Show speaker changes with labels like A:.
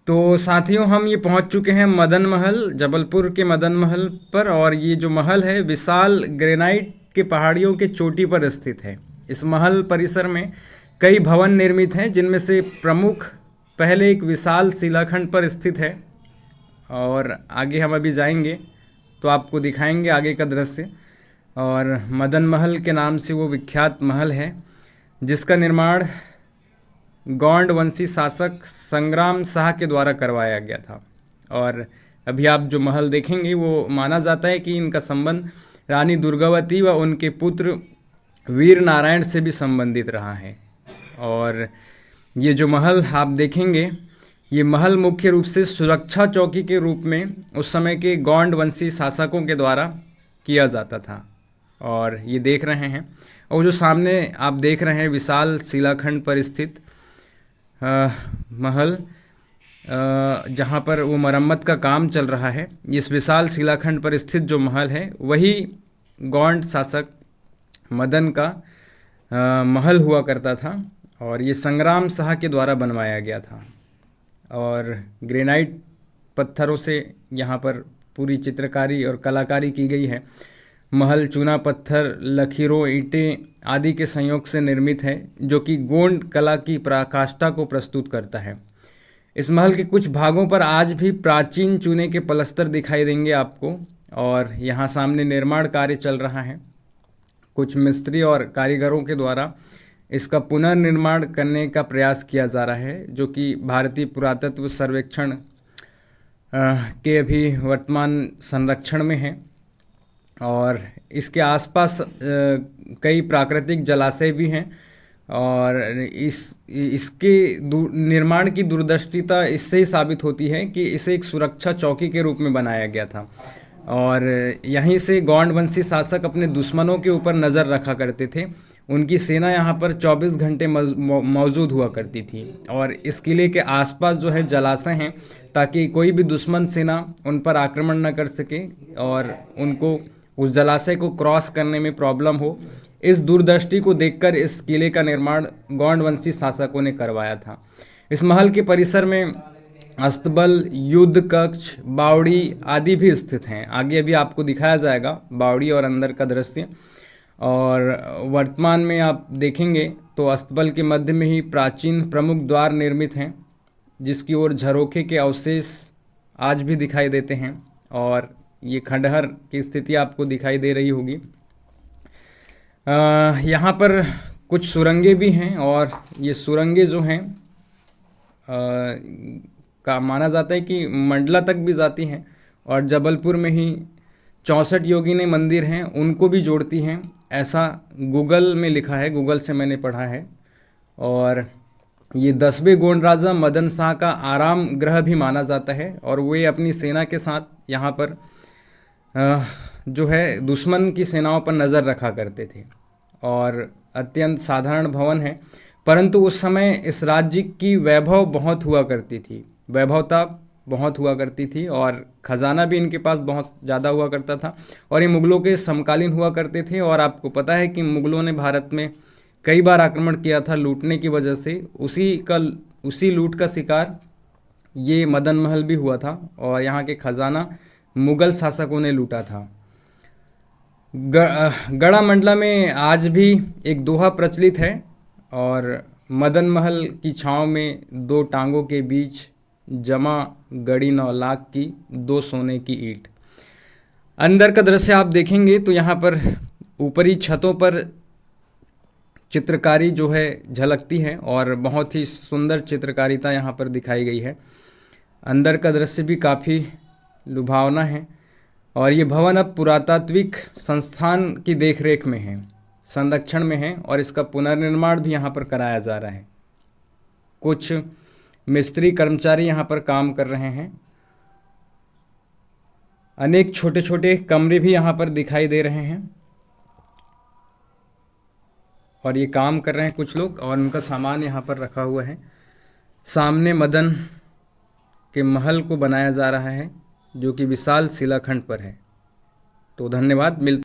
A: तो साथियों, हम ये पहुंच चुके हैं मदन महल, जबलपुर के मदन महल पर। और ये जो महल है विशाल ग्रेनाइट के पहाड़ियों के चोटी पर स्थित है। इस महल परिसर में कई भवन निर्मित हैं, जिनमें से प्रमुख पहले एक विशाल शिलाखंड पर स्थित है। और आगे हम अभी जाएंगे तो आपको दिखाएंगे आगे का दृश्य। और मदन महल के नाम से वो विख्यात महल है, जिसका निर्माण गौंड वंशी शासक संग्राम शाह के द्वारा करवाया गया था। और अभी आप जो महल देखेंगे वो माना जाता है कि इनका संबंध रानी दुर्गावती व उनके पुत्र वीर नारायण से भी संबंधित रहा है। और ये जो महल आप देखेंगे, ये महल मुख्य रूप से सुरक्षा चौकी के रूप में उस समय के गौंड वंशी शासकों के द्वारा किया जाता था। और ये देख रहे हैं, और जो सामने आप देख रहे हैं विशाल शिलाखंड पर स्थित महल, जहाँ पर वो मरम्मत का काम चल रहा है। इस विशाल शिलाखंड पर स्थित जो महल है वही गौंड शासक मदन का महल हुआ करता था। और ये संग्राम शाह के द्वारा बनवाया गया था। और ग्रेनाइट पत्थरों से यहाँ पर पूरी चित्रकारी और कलाकारी की गई है। महल चूना पत्थर, लकीरों, ईंटें आदि के संयोग से निर्मित है, जो कि गोंड कला की पराकाष्ठा को प्रस्तुत करता है। इस महल के कुछ भागों पर आज भी प्राचीन चूने के पलस्तर दिखाई देंगे आपको। और यहाँ सामने निर्माण कार्य चल रहा है। कुछ मिस्त्री और कारीगरों के द्वारा इसका पुनर्निर्माण करने का प्रयास किया जा रहा है, जो कि भारतीय पुरातत्व सर्वेक्षण के अभी वर्तमान संरक्षण में है। और इसके आसपास कई प्राकृतिक जलाशय भी हैं। और इसके निर्माण की दूरदर्शिता इससे ही साबित होती है कि इसे एक सुरक्षा चौकी के रूप में बनाया गया था। और यहीं से गौंड वंशी शासक अपने दुश्मनों के ऊपर नज़र रखा करते थे। उनकी सेना यहाँ पर 24 घंटे मौजूद हुआ करती थी। और इस किले के आसपास जो है जलाशय हैं, ताकि कोई भी दुश्मन सेना उन पर आक्रमण न कर सके और उनको उस जलाशय को क्रॉस करने में प्रॉब्लम हो। इस दूरदृष्टि को देखकर इस किले का निर्माण गौंड वंशी शासकों ने करवाया था। इस महल के परिसर में अस्तबल, युद्ध कक्ष, बावड़ी आदि भी स्थित हैं। आगे अभी आपको दिखाया जाएगा बावड़ी और अंदर का दृश्य। और वर्तमान में आप देखेंगे तो अस्तबल के मध्य में ही प्राचीन प्रमुख द्वार निर्मित हैं, जिसकी ओर झरोखे के अवशेष आज भी दिखाई देते हैं। और ये खंडहर की स्थिति आपको दिखाई दे रही होगी। यहाँ पर कुछ सुरंगें भी हैं। और ये सुरंगें जो हैं का माना जाता है कि मंडला तक भी जाती हैं। और जबलपुर में ही 64 योगिनी मंदिर हैं, उनको भी जोड़ती हैं, ऐसा गूगल में लिखा है, गूगल से मैंने पढ़ा है। और ये 10वें गोंड राजा मदन शाह का आराम गृह भी माना जाता है। और वे अपनी सेना के साथ यहाँ पर जो है दुश्मन की सेनाओं पर नज़र रखा करते थे। और अत्यंत साधारण भवन है, परंतु उस समय इस राज्य की वैभव बहुत हुआ करती थी, वैभवता बहुत हुआ करती थी। और ख़जाना भी इनके पास बहुत ज़्यादा हुआ करता था। और ये मुग़लों के समकालीन हुआ करते थे। और आपको पता है कि मुग़लों ने भारत में कई बार आक्रमण किया था लूटने की वजह से। उसी लूट का शिकार ये मदन महल भी हुआ था। और यहाँ के खजाना मुग़ल शासकों ने लूटा था। गढ़ा मंडला में आज भी एक दोहा प्रचलित है। और मदन महल की छाँव में 2 टांगों के बीच जमा गड़ी 9 लाख की 2 सोने की ईंट। अंदर का दृश्य आप देखेंगे तो यहाँ पर ऊपरी छतों पर चित्रकारी जो है झलकती है। और बहुत ही सुंदर चित्रकारिता यहाँ पर दिखाई गई है। अंदर का दृश्य भी काफ़ी लुभावना है। और ये भवन अब पुरातात्विक संस्थान की देखरेख में है, संरक्षण में है। और इसका पुनर्निर्माण भी यहाँ पर कराया जा रहा है। कुछ मिस्त्री कर्मचारी यहाँ पर काम कर रहे हैं। अनेक छोटे छोटे कमरे भी यहाँ पर दिखाई दे रहे हैं। और ये काम कर रहे हैं कुछ लोग, और उनका सामान यहाँ पर रखा हुआ है। सामने मदन के महल को बनाया जा रहा है, जो कि विशाल शिलाखंड पर है। तो धन्यवाद। मिलते